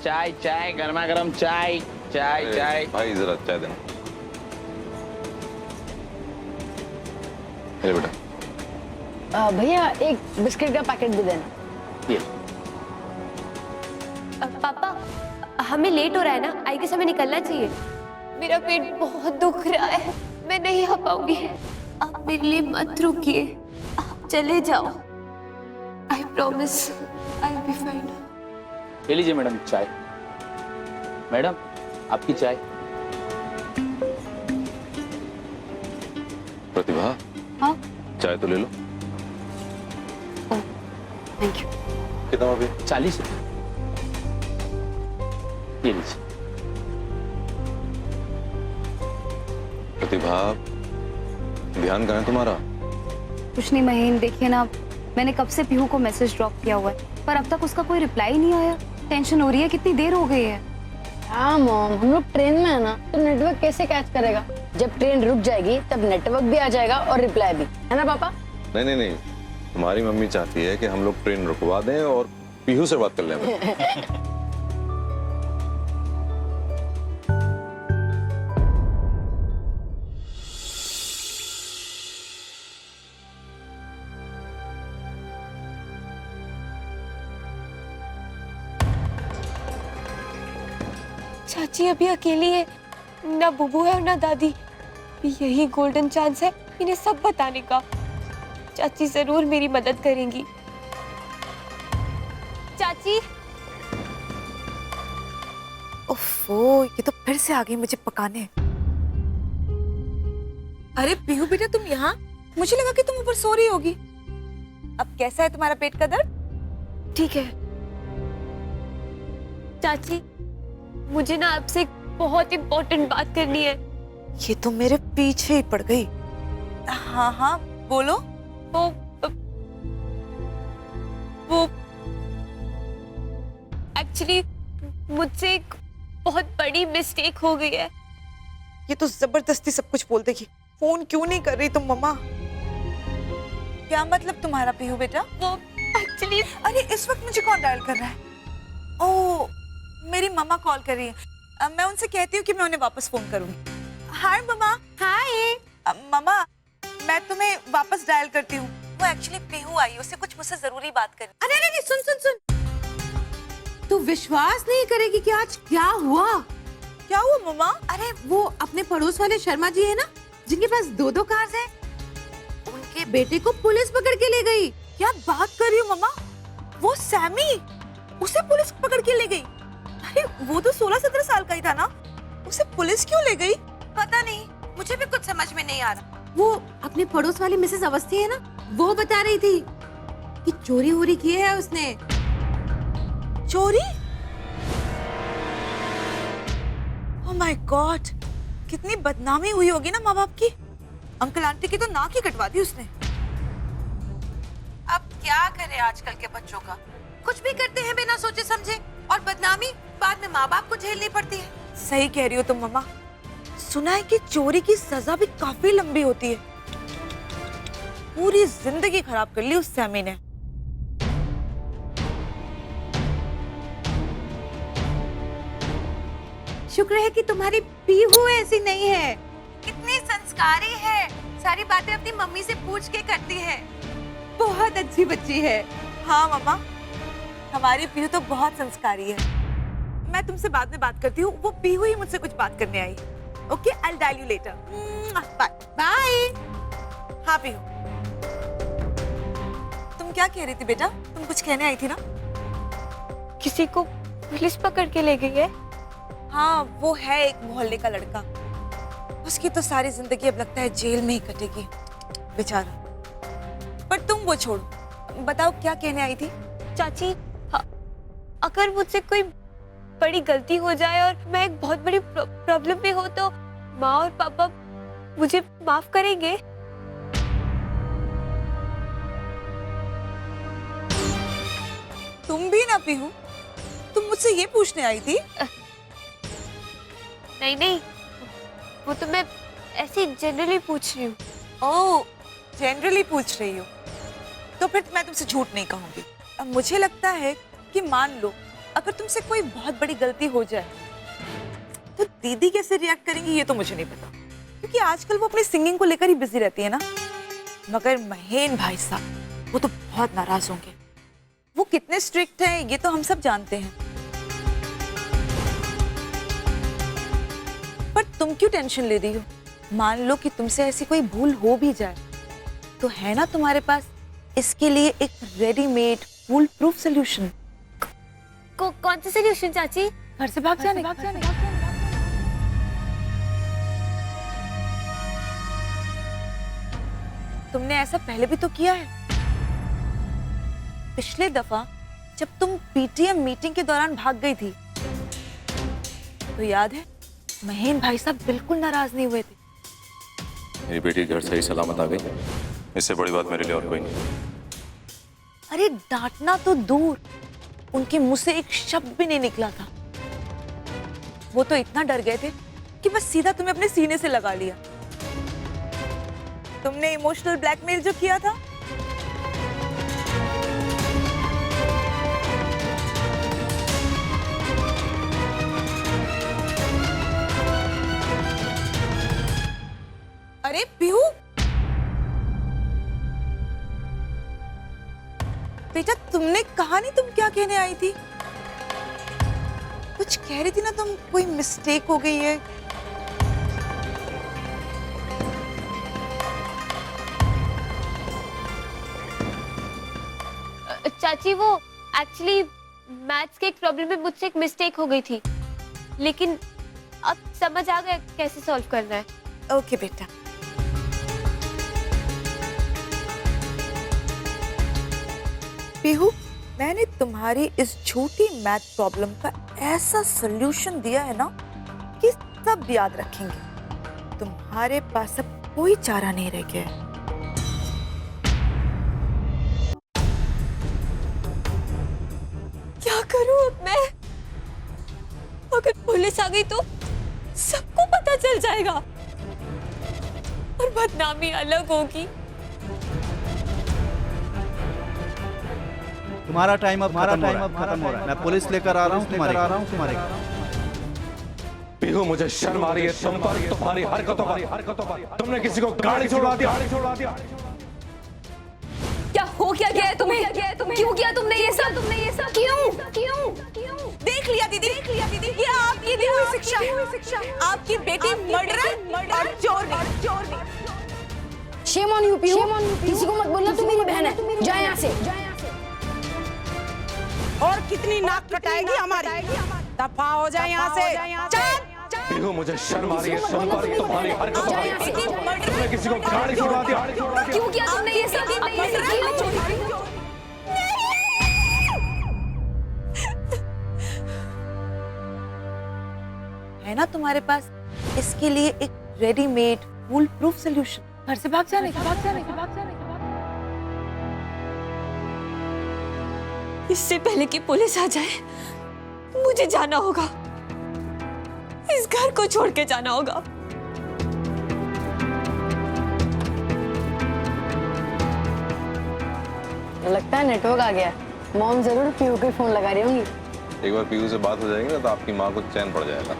चाय चाय, गर्मा गर्म चाय चाय चाय। भाई जरा चाय देना। अरे बेटा। भैया एक बिस्किट का पैकेट भी देना। ये पापा हमें लेट हो रहा है ना, आई गेस हमें निकलना चाहिए। मेरा पेट बहुत दुख रहा है, मैं नहीं आ पाऊंगी। आप मेरे लिए मत रुकिए, आप चले जाओ। I promise I will be fine. ले लीजिए मैडम चाय। मैडम आपकी चाय। प्रतिभा, हाँ चाय तो ले लो। Thank you. कितना अभी? 40 रुपये। ये लीजिए। प्रतिभा, ध्यान कहाँ है तुम्हारा? कुछ नहीं महीन, देखिए ना, मैंने कब से पीहू को मैसेज ड्रॉप किया हुआ है पर अब तक उसका कोई रिप्लाई नहीं आया। टेंशन हो रही है, कितनी देर हो गई है। हाँ मॉम, हम लोग ट्रेन में है ना, तो नेटवर्क कैसे कैच करेगा? जब ट्रेन रुक जाएगी तब नेटवर्क भी आ जाएगा और रिप्लाई भी, है ना पापा? नहीं नहीं नहीं, तुम्हारी मम्मी चाहती है कि हम लोग ट्रेन रुकवा दें और पीहू से बात कर लें। चाची अभी अकेली है, ना बुबू है और ना दादी। यही गोल्डन चांस है इन्हें सब बताने का। चाची जरूर मेरी मदद करेंगी। चाची। ओफो, ये तो फिर से आ गई मुझे पकाने। अरे पीहू बेटा, तुम यहाँ? मुझे लगा कि तुम ऊपर सो रही होगी। अब कैसा है तुम्हारा पेट का दर्द? ठीक है चाची, मुझे ना आपसे एक बहुत इम्पोर्टेंट बात करनी है। ये तो मेरे पीछे ही पड़ गई। हाँ हाँ बोलो। वो एक्चुअली मुझसे एक बहुत बड़ी मिस्टेक हो गई है। ये तो जबरदस्ती सब कुछ बोल देगी। फोन क्यों नहीं कर रही तुम मम्मा? क्या मतलब तुम्हारा पीहू बेटा? वो एक्चुअली, अरे इस वक्त मुझे कौन डायल कर रहा है? ओह, मेरी मम्मा कॉल कर रही है। मैं उनसे कहती हूँ कि मैं उन्हें वापस फोन करूंगी। हाय मम्मा। हाय। मम्मा, मैं तुम्हें वापस डायल करती हूँ। वो एक्चुअली पीहू आई, उससे कुछ मुझसे जरूरी बात करनी। अरे अरे सुन सुन सुन, तू विश्वास नहीं करेगी कि आज क्या हुआ। क्या हुआ मम्मा? अरे वो अपने पड़ोस वाले शर्मा जी है ना, जिनके पास दो कार्स हैं, उनके बेटे को पुलिस पकड़ के ले गई। क्या बात कर रही हो मम्मा? वो सैमी, उसे पुलिस पकड़ के ले गई? अरे वो तो 16-17 साल का ही था ना, उसे पुलिस क्यों ले गई? पता नहीं, मुझे भी कुछ समझ में नहीं आ रहा। वो अपने पड़ोस वाली मिसेस अवस्थी है ना, वो बता रही थी कि चोरी वोरी की है उसने। चोरी? ओह माय गॉड, कितनी बदनामी हुई होगी ना माँ बाप की। अंकल आंटी की तो नाक ही कटवा दी उसने। अब क्या करे आजकल के बच्चों का, कुछ भी करते हैं बिना सोचे समझे, और बदनामी बाद में माँ बाप को झेलनी पड़ती है। सही कह रही हो तुम मम्मा। सुना है कि चोरी की सजा भी काफी लंबी होती है। पूरी जिंदगी खराब कर ली उस सैमी ने। शुक्र है कि तुम्हारी पीहू ऐसी नहीं है, कितनी संस्कारी है, सारी बातें अपनी मम्मी से पूछ के करती है, बहुत अच्छी बच्ची है। हाँ मम्मा, हमारी पीहू तो बहुत संस्कारी है। मैं तुमसे बाद में बात करती हूँ, वो पीहू ही मुझसे कुछ बात करने आई। Okay, I'll dial you later. Bye bye. हाँ पीहू, तुम क्या कह रही थी बेटा? तुम कुछ कहने आई थी ना? किसी को पुलिस पकड़ के ले गई है। हाँ, वो है एक मोहल्ले का लड़का। उसकी तो सारी जिंदगी अब लगता है जेल में ही कटेगी, बेचारा। पर तुम वो छोड़ो, बताओ क्या कहने आई थी? चाची, अगर मुझसे कोई बड़ी गलती हो जाए और मैं एक बहुत बड़ी प्रॉब्लम में हो तो माँ और पापा मुझे माफ करेंगे? तुम भी ना पीहू, तुम मुझसे ये पूछने आई थी? नहीं नहीं, वो तो मैं ऐसे जनरली पूछ रही हूँ। ओह, जनरली पूछ रही हो? तो फिर मैं तुमसे झूठ नहीं कहूंगी। अब मुझे लगता है कि मान लो अगर तुमसे कोई बहुत बड़ी गलती हो जाए तो दीदी कैसे रिएक्ट करेंगी ये तो मुझे नहीं पता, क्योंकि आजकल वो अपनी सिंगिंग को लेकर ही बिजी रहती है ना। मगर महेन भाई साहब वो तो बहुत नाराज होंगे। वो कितने स्ट्रिक्ट हैं ये तो हम सब जानते हैं। पर तुम क्यों टेंशन ले रही हो? मान लो कि तुमसे ऐसी कोई भूल हो भी जाए तो है ना तुम्हारे पास इसके लिए एक रेडीमेड फुल प्रूफ सोल्यूशन। कौन सा सोल्यूशन चाची? घर से भाग जाने। तुमने ऐसा पहले भी तो किया है। पिछले दफा जब तुम पीटीएम मीटिंग के दौरान भाग गई थी तो याद है महेन भाई साहब बिल्कुल नाराज नहीं हुए थे। मेरी बेटी घर सही सलामत आ गई, इससे बड़ी बात मेरे लिए और कोई नहीं। अरे डांटना तो दूर, उनके मुंह से एक शब्द भी नहीं निकला था। वो तो इतना डर गए थे कि बस सीधा तुम्हें अपने सीने से लगा लिया। तुमने इमोशनल ब्लैकमेल जो किया था अरे पीहू, बेटा तुमने कहा नहीं तुम क्या कहने आई थी? कुछ कह रही थी ना तुम, कोई मिस्टेक हो गई है। चाची वो एक्चुअली मैथ्स के एक प्रॉब्लम में मुझसे एक मिस्टेक हो गई थी, लेकिन अब समझ आ गया कैसे सॉल्व करना है। ओके बेटा। पीहू, मैंने तुम्हारी इस झूठी मैथ प्रॉब्लम का ऐसा सॉल्यूशन दिया है ना कि सब याद रखेंगे। तुम्हारे पास अब कोई चारा नहीं रह गया है। क्या करूं अब मैं? अगर पुलिस आ गई तो सबको पता चल जाएगा और बदनामी अलग होगी। तुम्हारा टाइम अब खत्म हो रहा है। मैं पुलिस लेकर आ रहा हूँ तुम्हारे पीहू, मुझे शर्म आ रही है तुम पर, तुम्हारी हरकतों पर। तुमने किसी को गाड़ी छोड़ा दिया। क्या हो क्या गया है तुम्हें? क्यों किया तुमने ये सब? क्यों? देख लिया दीदी, ये आपकी दी हुई शिक्षा है। आपकी बेटी मर्डरर और चोर नहीं। शेम ऑन यू पीहू, किसी को मत बोलना तू मेरी बहन है। जा यहाँ से। और कितनी नाक कटाएगी हमारी? दफा हो जाए यहाँ से। पीहू, मुझे शर्म आ रही है तुम पर, तुम्हारी हरकतों पर। तुमने किसी को गाड़ी छोड़ा दिया। क्यों किया तुमने ये सब? है ना तुम्हारे पास इसके लिए एक रेडीमेड फुल प्रूफ सोल्यूशन। घर से भाग जाने का। इससे पहले कि पुलिस आ जाए मुझे जाना होगा, इस घर को छोड़ के जाना होगा। लगता है नेटवर्क आ गया। मॉम जरूर पीहू को फोन लगा रही होंगी। एक बार पीहू से बात हो जाएगी ना तो आपकी माँ को चैन पड़ जाएगा।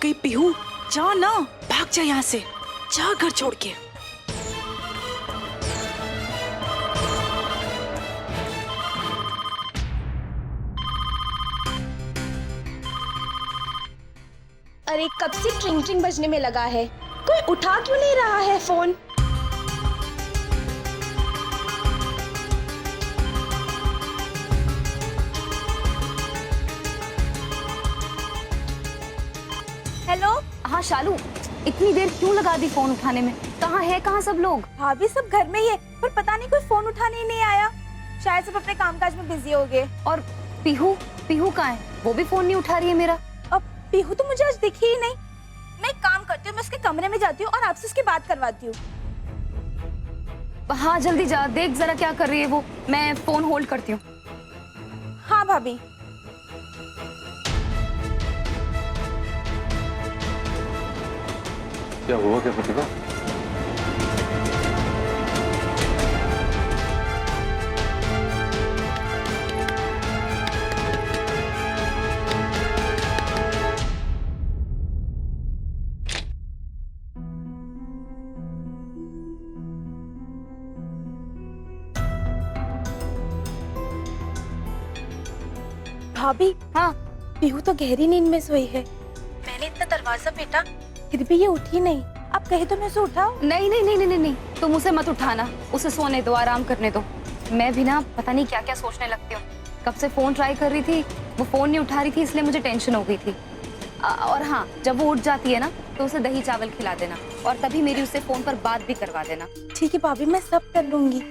गई पीहू, जा ना, भाग जा यहाँ से, जा घर छोड़ के। अरे कब से ट्रिंग ट्रिंग बजने में लगा है, कोई उठा क्यों नहीं रहा है फोन? हेलो। हाँ शालू, इतनी देर क्यों लगा दी फोन उठाने में? कहाँ सब लोग? भाभी सब घर में ही है, पर पता नहीं कोई फोन उठाने ही नहीं आया। शायद सब अपने कामकाज में बिजी हो गए। और पीहू कहाँ है? वो भी फोन नहीं उठा रही है मेरा। अब पीहू तो मुझे आज दिखी ही नहीं। मैं एक काम करती हूँ, मैं उसके कमरे में जाती हूँ और आपसे उसकी बात करवाती हूँ। हाँ जल्दी जा, देख जरा क्या कर रही है वो। मैं फोन होल्ड करती हूँ। हाँ भाभी। क्या हुआ क्या प्रतिभा? भाभी हाँ पीहू तो गहरी नींद में सोई है। मैंने इतना दरवाजा पीटा, फिर भी ये उठी नहीं। आप कहे तो मैं उसे उठाऊं? नहीं, तुम उसे मत उठाना, उसे सोने दो, आराम करने दो। मैं भी ना पता नहीं क्या क्या सोचने लगती हूँ। कब से फोन ट्राई कर रही थी, वो फोन नहीं उठा रही थी, इसलिए मुझे टेंशन हो गई थी। और हाँ, जब वो उठ जाती है ना तो उसे दही चावल खिला देना, और तभी मेरी उससे फोन पर बात भी करवा देना। ठीक है भाभी, मैं सब कर लूंगी।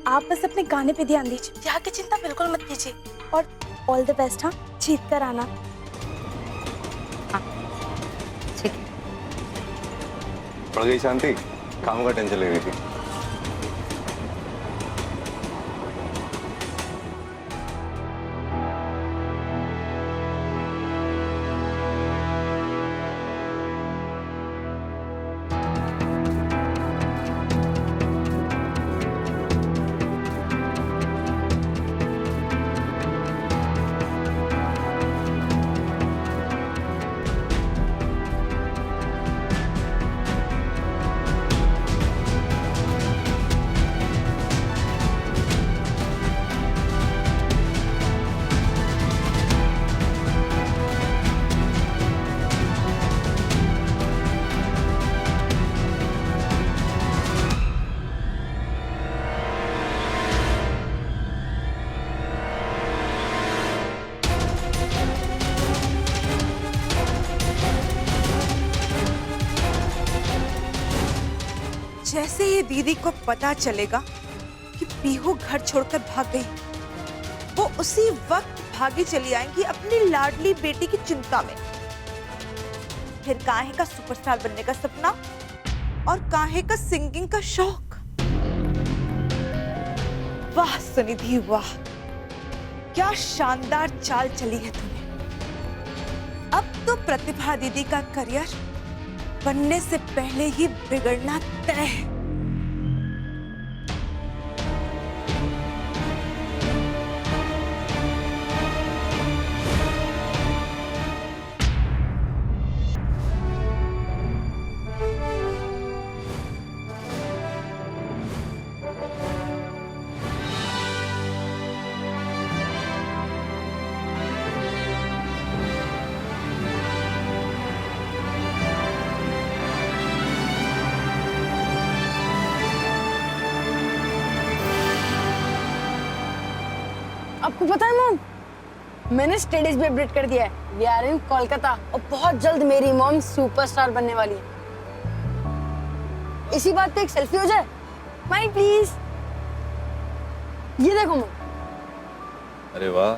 आप बस अपने गाने पे ध्यान दीजिए, यहाँ की चिंता बिल्कुल मत कीजिए। और ऑल द बेस्ट। हाँ, जीत कर आना। ठीक है। पड़ गई शांति, काम का टेंशन ले रही थी। जैसे ही दीदी को पता चलेगा कि पीहू घर छोड़कर भाग गई, वो उसी वक्त भागी चली आएंगी अपनी लाडली बेटी की चिंता में। फिर काहे का सुपरस्टार बनने का सपना और काहे का सिंगिंग का शौक। वाह सुनिधि वाह, क्या शानदार चाल चली है तुम्हें। अब तो प्रतिभा दीदी का करियर बनने से पहले ही बिगड़ना तय है। आपको पता है मॉम, मैंने स्टेटस भी अपडेट कर दिया है। वी आर इन कोलकाता और बहुत जल्द मेरी मॉम सुपरस्टार बनने वाली है। इसी बात पे एक सेल्फी हो जाए? माई प्लीज। ये देखो मॉम। अरे वाह,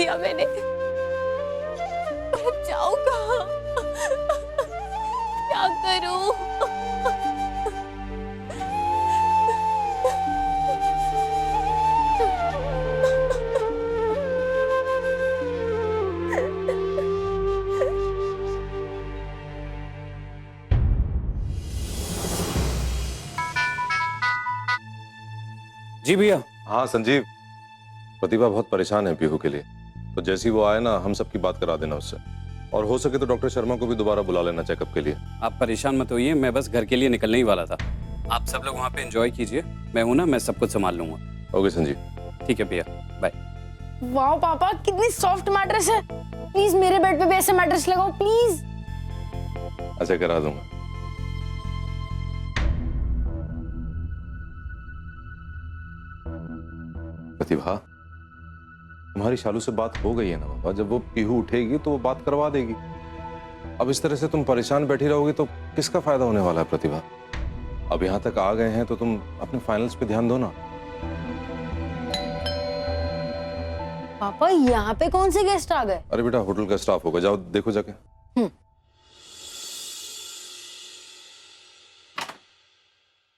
दिया मैंने। अब जाऊं कहाँ? क्या करूं? जी भैया। हाँ संजीव, प्रतिभा बहुत परेशान है पीहू के लिए, तो जैसे ही वो आए ना हम सबकी बात करा देना उससे, और हो सके तो डॉक्टर शर्मा को भी दोबारा बुला लेना चेकअप के लिए। आप परेशान मत होइए, मैं बस घर के लिए निकलने ही वाला था। आप सब लोग वहाँ पे एंजॉय कीजिए, मैं हूँ ना, मैं सब कुछ संभाल लूंगा। ओके संजीव। ठीक है भैया, बाय। वाह पापा, कितनी सॉफ्ट मैट्रेस है। प्लीज मेरे बेड पे भी ऐसे मैट्रेस लगाओ प्लीज। अच्छा करा दूंगा। प्रतिभा, तुम्हारी शालू से बात हो गई है ना बाबा, जब वो पीहू उठेगी तो वो बात करवा देगी। अब इस तरह से तुम परेशान बैठी रहोगी तो किसका फायदा होने वाला है प्रतिभा? अब यहाँ तक आ गए हैं तो तुम अपने फाइनल्स पे ध्यान दो ना। पापा यहाँ पे कौन से गेस्ट आ गए? अरे बेटा होटल का स्टाफ होगा, जाओ देखो जाके।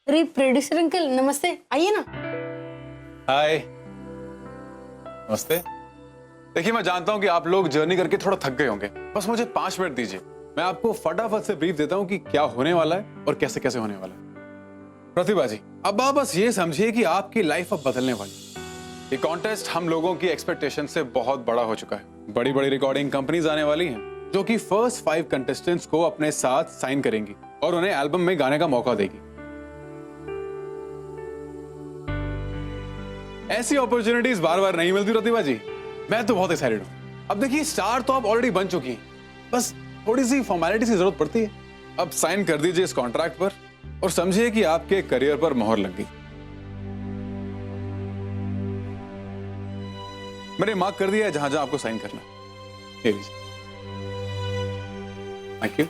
अरे प्रोड्यूसर अंकल नमस्ते, आइए ना। हाय, नमस्ते। देखिए मैं जानता हूं कि आप लोग जर्नी करके थोड़ा थक गए होंगे, बस मुझे 5 मिनट दीजिए, मैं आपको फटाफट से ब्रीफ देता हूं कि क्या होने वाला है और कैसे कैसे होने वाला है। प्रतिभा जी, अब आप बस ये समझिए कि आपकी लाइफ अब बदलने वाली है। ये कॉन्टेस्ट हम लोगों की एक्सपेक्टेशन से बहुत बड़ा हो चुका है। बड़ी बड़ी रिकॉर्डिंग कंपनीज आने वाली हैं जो कि फर्स्ट 5 कंटेस्टेंट्स को अपने साथ साइन करेंगी और उन्हें एल्बम में गाने का मौका देगी। ऐसी अपॉर्चुनिटीज बार बार नहीं मिलती प्रतिभा जी, मैं तो बहुत एक्साइटेड हूं। अब देखिए स्टार तो आप ऑलरेडी बन चुकी हैं, बस थोड़ी सी फॉर्मेलिटी की जरूरत पड़ती है। अब साइन कर दीजिए इस कॉन्ट्रैक्ट पर और समझिए कि आपके करियर पर मोहर लग गई। मैंने मार्क कर दिया है जहां जहां आपको साइन करना है। ये लीजिए। Thank you.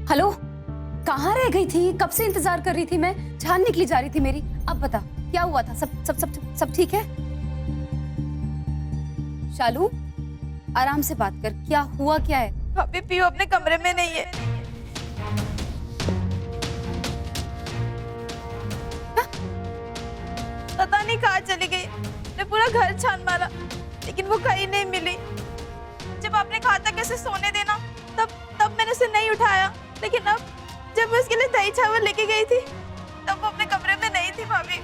हेलो, कहाँ रह गई थी? कब से इंतजार कर रही थी मैं, जान निकली जा रही थी मेरी। अब बता क्या हुआ था? सब ठीक है? शालू आराम से बात कर, क्या हुआ क्या है? भाभी पीहू अपने कमरे में नहीं है। पता नहीं कहाँ चली गई। मैं पूरा घर छान मारा लेकिन वो कहीं नहीं मिली। जब आपने कहा था कैसे सोने देना तब मैंने उसे नहीं उठाया, लेकिन अब जब मैं उसके लिए दही चावल लेके गई थी तब वो अपने कमरे में नहीं थी भाभी।